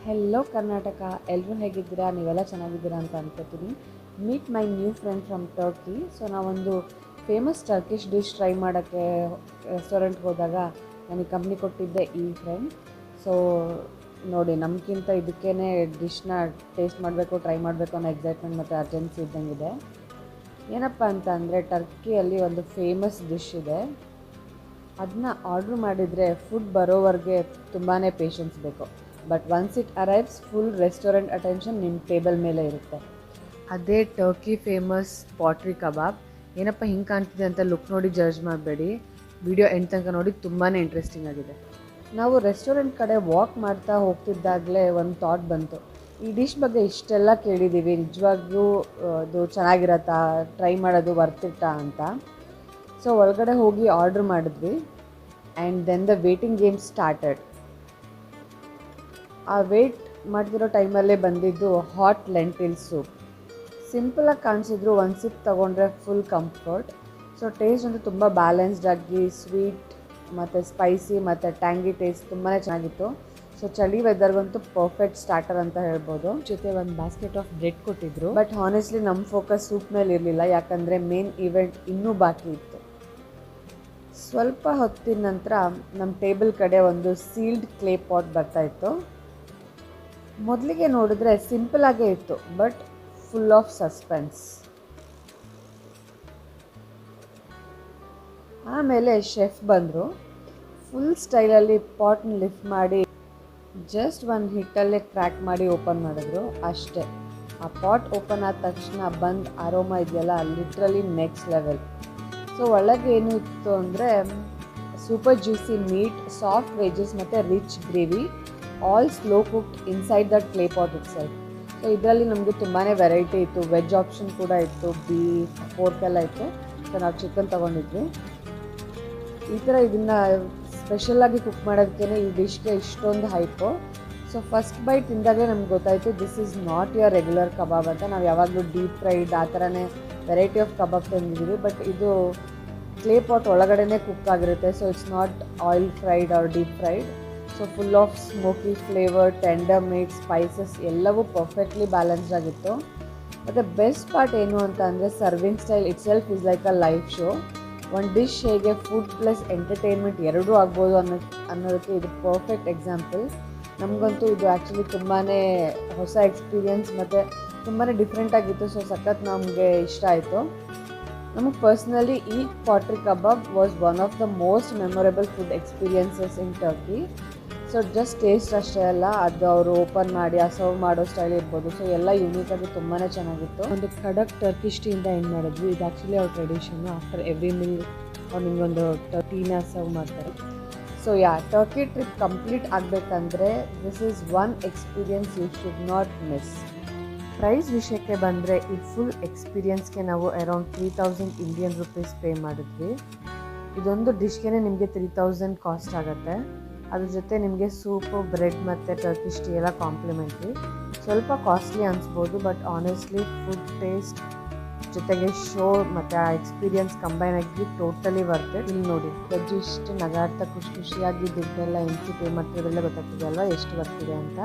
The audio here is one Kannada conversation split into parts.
ಹೆಲೋ ಕರ್ನಾಟಕ, ಎಲ್ಲರೂ ಹೇಗಿದ್ದೀರಾ? ನೀವೆಲ್ಲ ಚೆನ್ನಾಗಿದ್ದೀರಾ ಅಂತ ಅನ್ಕೋತೀನಿ. Meet my new friend from Turkey. So ನಾವೊಂದು ಫೇಮಸ್ ಟರ್ಕಿಶ್ ಡಿಶ್ ಟ್ರೈ ಮಾಡೋಕ್ಕೆ ರೆಸ್ಟೋರೆಂಟ್ಗೆ ಹೋದಾಗ ನನಗೆ ಕಂಪ್ನಿ ಕೊಟ್ಟಿದ್ದೆ ಈ ಫ್ರೆಂಡ್. ಸೊ ನೋಡಿ, ನಮಗಿಂತ ಇದಕ್ಕೇ ಡಿಶ್ನ ಟೇಸ್ಟ್ ಮಾಡಬೇಕು, ಟ್ರೈ ಮಾಡಬೇಕು ಅನ್ನೋ ಎಕ್ಸೈಟ್ಮೆಂಟ್ ಮತ್ತು ಅರ್ಜೆನ್ಸಿ ಇದ್ದಂಗಿದೆ. ಏನಪ್ಪ ಅಂತ ಅಂದರೆ, ಟರ್ಕಿಯಲ್ಲಿ ಒಂದು ಫೇಮಸ್ ಡಿಶ್ ಇದೆ. ಅದನ್ನ ಆರ್ಡ್ರ್ ಮಾಡಿದರೆ ಫುಡ್ ಬರೋವರೆಗೆ ತುಂಬಾ ಪೇಷನ್ಸ್ ಬೇಕು. But once it arrives, full restaurant attention ನಿಮ್ಮ ಟೇಬಲ್ ಮೇಲೆ ಇರುತ್ತೆ. ಅದೇ ಟರ್ಕಿ ಫೇಮಸ್ ಪಾಟ್ರಿ ಕಬಾಬ್. ಏನಪ್ಪ ಹಿಂಗೆ ಕಾಣ್ತಿದೆ ಅಂತ ಲುಕ್ ನೋಡಿ ಜಡ್ಜ್ ಮಾಡಬೇಡಿ. ವಿಡಿಯೋ ಎಂಡ್ ತನಕ ನೋಡಿ, ತುಂಬಾ ಇಂಟ್ರೆಸ್ಟಿಂಗ್ ಆಗಿದೆ. ನಾವು ರೆಸ್ಟೋರೆಂಟ್ ಕಡೆ ವಾಕ್ ಮಾಡ್ತಾ ಹೋಗ್ತಿದ್ದಾಗಲೇ ಒಂದು ಥಾಟ್ ಬಂತು. ಈ ಡಿಶ್ ಬಗ್ಗೆ ಇಷ್ಟೆಲ್ಲ ಕೇಳಿದ್ದೀವಿ, ನಿಜವಾಗ್ಲೂ ಅದು ಚೆನ್ನಾಗಿರತ್ತಾ, ಟ್ರೈ ಮಾಡೋದು ವರ್ತಿತ್ತಾ ಅಂತ. ಸೊ ಒಳಗಡೆ ಹೋಗಿ ಆರ್ಡ್ರ್ ಮಾಡಿದ್ವಿ. And then the waiting game started. ಆ ವೇಟ್ ಮಾಡ್ತಿರೋ ಟೈಮಲ್ಲೇ ಬಂದಿದ್ದು ಹಾಟ್ ಲೆಂಟಿಲ್ ಸೂಪ್. ಸಿಂಪಲಾಗಿ ಕಾಣಿಸಿದ್ರು, ಒಂದು ಸಿಪ್ ತೊಗೊಂಡ್ರೆ ಫುಲ್ ಕಂಫರ್ಟ್. ಸೊ ಟೇಸ್ಟ್ ಅಂತೂ ತುಂಬ ಬ್ಯಾಲೆನ್ಸ್ಡ್ ಆಗಿ, ಸ್ವೀಟ್ ಮತ್ತು ಸ್ಪೈಸಿ ಮತ್ತು ಟ್ಯಾಂಗಿ ಟೇಸ್ಟ್ ತುಂಬಾ ಚೆನ್ನಾಗಿತ್ತು. ಸೊ ಚಳಿ ವೆದರ್ಗಂತೂ ಪರ್ಫೆಕ್ಟ್ ಸ್ಟಾರ್ಟರ್ ಅಂತ ಹೇಳ್ಬೋದು. ಜೊತೆ ಒಂದು ಬಾಸ್ಕೆಟ್ ಆಫ್ ಬ್ರೆಡ್ ಕೊಟ್ಟಿದ್ರು. ಬಟ್ ಹಾನೆಸ್ಟ್ಲಿ ನಮ್ಮ ಫೋಕಸ್ ಸೂಪ್ ಮೇಲೆ ಇರಲಿಲ್ಲ, ಯಾಕಂದರೆ ಮೇನ್ ಇವೆಂಟ್ ಇನ್ನೂ ಬಾಕಿ ಇತ್ತು. ಸ್ವಲ್ಪ ಹೊತ್ತಿನ ನಂತರ ನಮ್ಮ ಟೇಬಲ್ ಕಡೆ ಒಂದು ಸೀಲ್ಡ್ ಕ್ಲೇ ಪಾಟ್ ಬರ್ತಾಯಿತ್ತು. ಮೊದಲಿಗೆ ನೋಡಿದ್ರೆ ಸಿಂಪಲಾಗೇ ಇತ್ತು, ಬಟ್ ಫುಲ್ ಆಫ್ ಸಸ್ಪೆನ್ಸ್. ಆಮೇಲೆ ಶೆಫ್ ಬಂದರು. ಫುಲ್ ಸ್ಟೈಲಲ್ಲಿ ಪಾಟ್ನ ಲಿಫ್ಟ್ ಮಾಡಿ ಜಸ್ಟ್ ಒಂದು ಹಿಟ್ಟಲ್ಲೇ ಕ್ರ್ಯಾಕ್ ಮಾಡಿ ಓಪನ್ ಮಾಡಿದ್ರು, ಅಷ್ಟೇ. ಆ ಪಾಟ್ ಓಪನ್ ಆದ ತಕ್ಷಣ ಬಂದು ಅರೋಮಾ ಇದೆಯಲ್ಲ, ಲಿಟ್ರಲಿ ನೆಕ್ಸ್ಟ್ ಲೆವೆಲ್. ಸೊ ಒಳಗೆ ಏನು ಇತ್ತು ಅಂದರೆ, super juicy meat, soft veggies ಮತ್ತು rich gravy, all slow cooked inside that clay pot itself. So ಇದರಲ್ಲಿ ನಮಗೆ ತುಂಬಾ ವೆರೈಟಿ ಇತ್ತು. ವೆಜ್ ಆಪ್ಷನ್ ಕೂಡ ಇತ್ತು, ಬೀಫ್, ಪೋರ್ಕ್ ಎಲ್ಲ ಇತ್ತು. ಸೊ ನಾವು ಚಿಕನ್ ತೊಗೊಂಡಿದ್ವಿ. ಈ ಥರ ಇದನ್ನು ಸ್ಪೆಷಲಾಗಿ ಕುಕ್ ಮಾಡೋದಕ್ಕೇ ಈ ಡಿಶ್ಗೆ ಇಷ್ಟೊಂದು ಹೈಪು. ಸೊ ಫಸ್ಟ್ ಬೈಟ್ ತಿಂದಾಗಲೇ ನಮ್ಗೆ ಗೊತ್ತಾಯಿತು, this is not your regular kebab ಅಂತ. ನಾವು ಯಾವಾಗಲೂ ಡೀಪ್ ಫ್ರೈಡ್ ಆ ಥರನೇ ವೆರೈಟಿ ಆಫ್ ಕಬಾಬ್ ತಂದಿದ್ದೀವಿ. ಬಟ್ ಇದು ಕ್ಲೇ ಪಾಟ್ ಒಳಗಡೆ ಕುಕ್ ಆಗಿರುತ್ತೆ. So it's not oil fried or deep fried. So full of smoky flavour, tender meat, spices ಎಲ್ಲವೂ ಪರ್ಫೆಕ್ಟ್ಲಿ ಬ್ಯಾಲೆನ್ಸ್ಡ್ ಆಗಿತ್ತು. ಮತ್ತು ಬೆಸ್ಟ್ ಪಾರ್ಟ್ ಏನು ಅಂತ ಅಂದರೆ, serving style itself is like a live show. ಒಂದು ಡಿಶ್ ಹೇಗೆ ಫುಡ್ ಪ್ಲಸ್ ಎಂಟರ್ಟೈನ್ಮೆಂಟ್ ಎರಡೂ ಆಗ್ಬೋದು ಅನ್ನೋದಕ್ಕೆ ಇದು ಪರ್ಫೆಕ್ಟ್ ಎಕ್ಸಾಂಪಲ್. ನಮಗಂತೂ ಇದು ಆ್ಯಕ್ಚುಲಿ ತುಂಬಾ ಹೊಸ ಎಕ್ಸ್ಪೀರಿಯನ್ಸ್ ಮತ್ತು ತುಂಬಾ ಡಿಫ್ರೆಂಟಾಗಿತ್ತು. ಸೊ ಸಖತ್ ನಮಗೆ ಇಷ್ಟ ಆಯಿತು. ನಮಗೆ ಪರ್ಸ್ನಲಿ ಈ pottery kebab was one of the most memorable food experiences in Turkey. So just taste ಅಷ್ಟೇ ಅಲ್ಲ, ಅದು ಅವರು ಓಪನ್ ಮಾಡಿ ಆ ಸರ್ವ್ ಮಾಡೋ ಸ್ಟೈಲ್ ಇರ್ಬೋದು. ಸೊ ಎಲ್ಲ ಯೂನಿಕಾಗಿ ತುಂಬಾ ಚೆನ್ನಾಗಿತ್ತು. ಒಂದು ಖಡಕ್ ಟರ್ಕಿಶ್ ಟೀಯಿಂದ ಎಂಡ್ ಮಾಡಿದ್ವಿ. ಇದು ಆ್ಯಕ್ಚುಲಿ ಅವ್ರ ಟ್ರೆಡಿಷನ್ನು. ಆಫ್ಟರ್ ಎವ್ರಿ ಮೀಲ್ ಅವ್ರು ನಿಮಗೊಂದು ಟೀನ ಸರ್ವ್ ಮಾಡ್ತಾರೆ. ಸೊ ಟರ್ಕಿ ಟ್ರಿಪ್ ಕಂಪ್ಲೀಟ್ ಆಗಬೇಕಂದ್ರೆ this is one experience you should not miss. Price ವಿಷಯಕ್ಕೆ ಬಂದರೆ, ಈ ಫುಲ್ ಎಕ್ಸ್ಪೀರಿಯನ್ಸ್ಗೆ ನಾವು ಅರೌಂಡ್ 3000 ಇಂಡಿಯನ್ ರುಪೀಸ್ ಪೇ ಮಾಡಿದ್ವಿ. ಇದೊಂದು ಡಿಶ್ಗೆ ನಿಮಗೆ 3000 ಕಾಸ್ಟ್ ಆಗುತ್ತೆ. ಅದ್ರ ಜೊತೆ ನಿಮಗೆ ಸೂಪು, ಬ್ರೆಡ್ ಮತ್ತು ಟರ್ಕಿಶ್ ಟೀ ಎಲ್ಲ ಕಾಂಪ್ಲಿಮೆಂಟ್ರಿ. ಸ್ವಲ್ಪ ಕಾಸ್ಟ್ಲಿ ಅನಿಸ್ಬೋದು, ಬಟ್ ಆನೆಸ್ಟ್ಲಿ ಫುಡ್ ಟೇಸ್ಟ್ ಜೊತೆಗೆ ಶೋ ಮತ್ತು ಆ ಎಕ್ಸ್ಪೀರಿಯನ್ಸ್ ಕಂಬೈನ್ ಆಗಿ ಟೋಟಲಿ ವರ್ತ್ ಇಟ್. ಇಲ್ಲಿ ನೋಡಿ, ವೆಜ್ ಇಷ್ಟು ನಗಾಡ್ತಾ ಖುಷಿಯಾಗಿ ದುಡ್ಡೆಲ್ಲ ಎಂಟು ಪೇ ಮಾಡ್ತಿರೋದೆಲ್ಲ ಗೊತ್ತಾಗ್ತಿದೆ ಅಲ್ವಾ ಎಷ್ಟು ಬರ್ತಿದೆ ಅಂತ.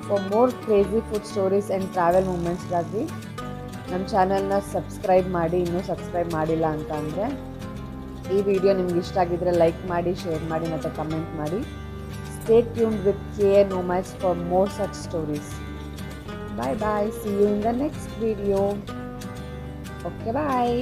For more crazy food stories and travel ಮೂಮೆಂಟ್ಸ್ಗಾಗಿ ನಮ್ಮ ಚಾನಲ್ನ ಸಬ್ಸ್ಕ್ರೈಬ್ ಮಾಡಿ. ಇನ್ನೂ ಸಬ್ಸ್ಕ್ರೈಬ್ ಮಾಡಿಲ್ಲ ಅಂತ ಅಂದರೆ, ಈ ವಿಡಿಯೋ ನಿಮ್ಗೆ ಇಷ್ಟ ಆಗಿದ್ದರೆ ಲೈಕ್ ಮಾಡಿ, ಶೇರ್ ಮಾಡಿ ಮತ್ತು ಕಮೆಂಟ್ ಮಾಡಿ. Stay tuned with KA Nomads for more such stories. Bye bye. See you in the next video. Okay, bye.